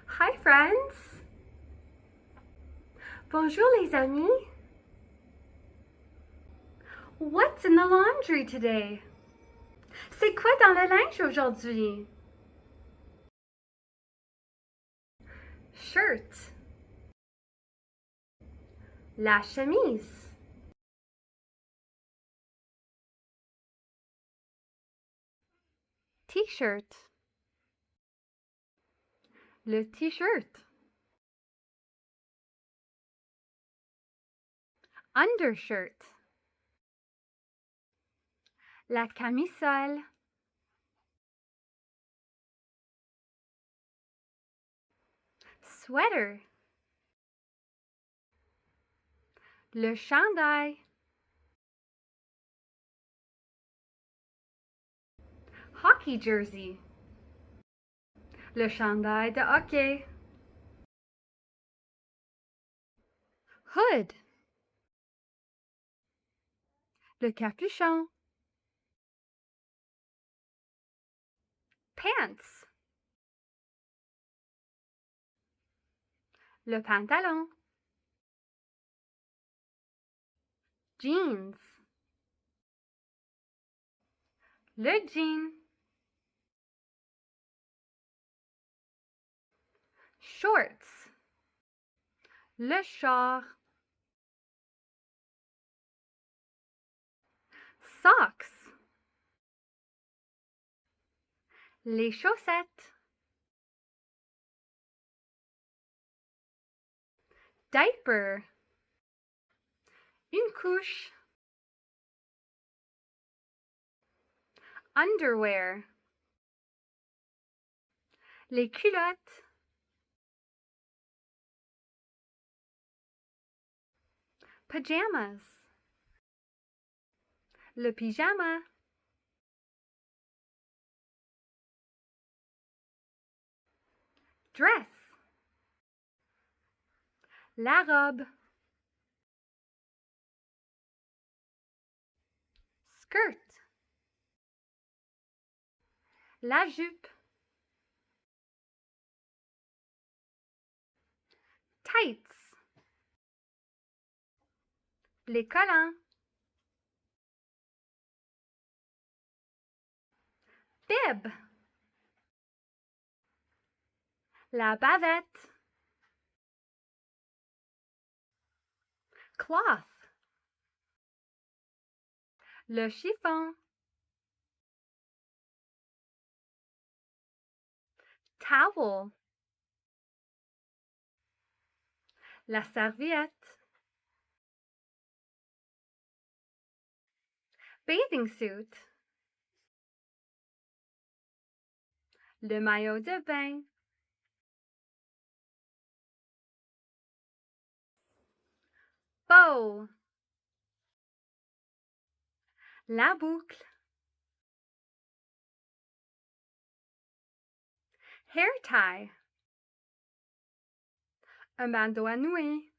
Hi friends! Bonjour les amis! What's in the laundry today? C'est quoi dans le linge aujourd'hui? Shirt. La chemise. T-shirt. Le t-shirt. Undershirt. La camisole. Sweater. Le chandail. Hockey jersey. Le chandail de hockey. Hood. Le capuchon. Pants. Le pantalon. Jeans. Le jean. Shorts. Le char. Socks. Les chaussettes. Diaper. Une couche. Underwear. Les culottes. Pajamas. Le pyjama. Dress. La robe. Skirt. La jupe. Tights. Les collants. Bib. La bavette. Cloth. Le chiffon. Towel. La serviette. Bathing suit. Le maillot de bain. Bow. La boucle. Hair tie. Un bandeau à nouer.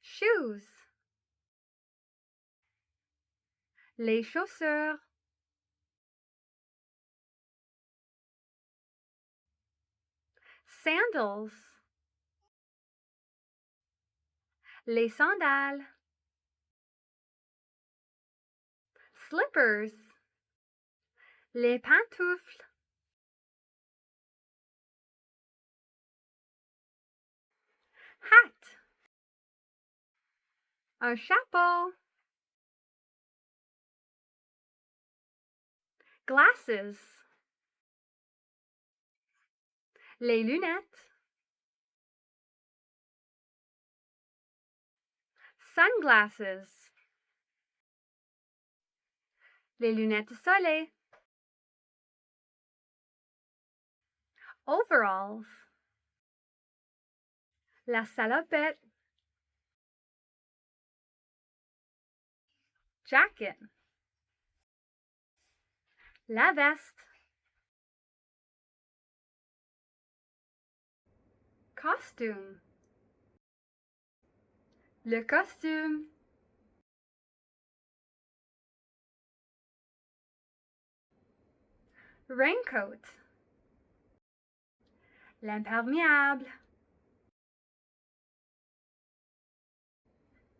Shoes. Les chaussures. Sandals. Les sandales. Slippers. Les pantoufles. Hat. Un chapeau. Glasses. Les lunettes. Sunglasses. Les lunettes de soleil. Overalls. La salopette. Jacket. La veste. Costume. Le costume. Raincoat. l'imperméable,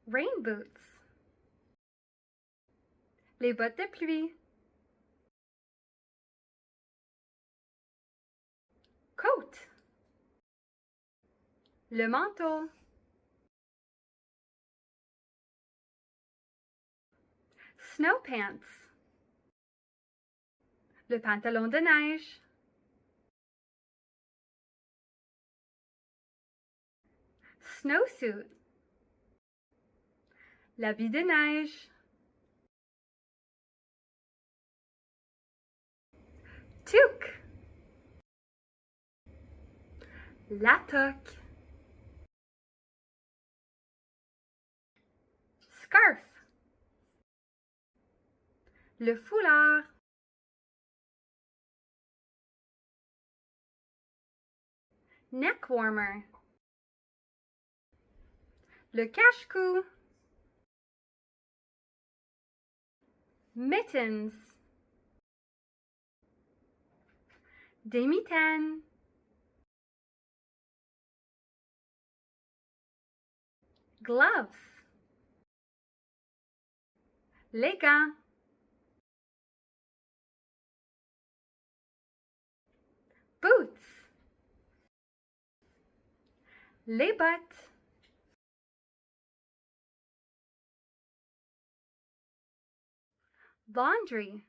rain boots, les bottes de pluie, coat, le manteau, snow pants, le pantalon de neige, snowsuit, l'habit de neige, toque, la toque, scarf, le foulard, neck warmer, le cache-cou, mittens, des mitaines, gloves, les gants, boots, les bottes, laundry,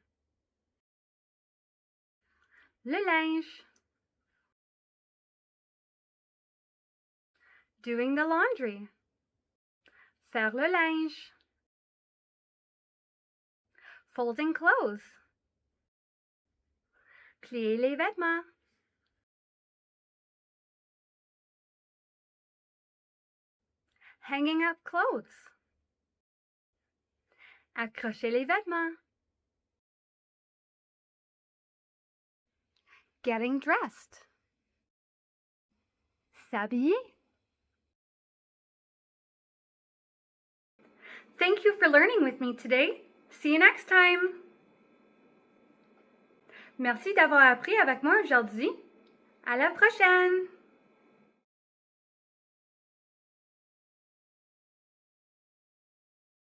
le linge, doing the laundry, faire le linge, folding clothes, plier les vêtements, hanging up clothes, accrocher les vêtements, getting dressed, s'habiller. Thank you for learning with me today. See you next time. Merci d'avoir appris avec moi aujourd'hui. À la prochaine!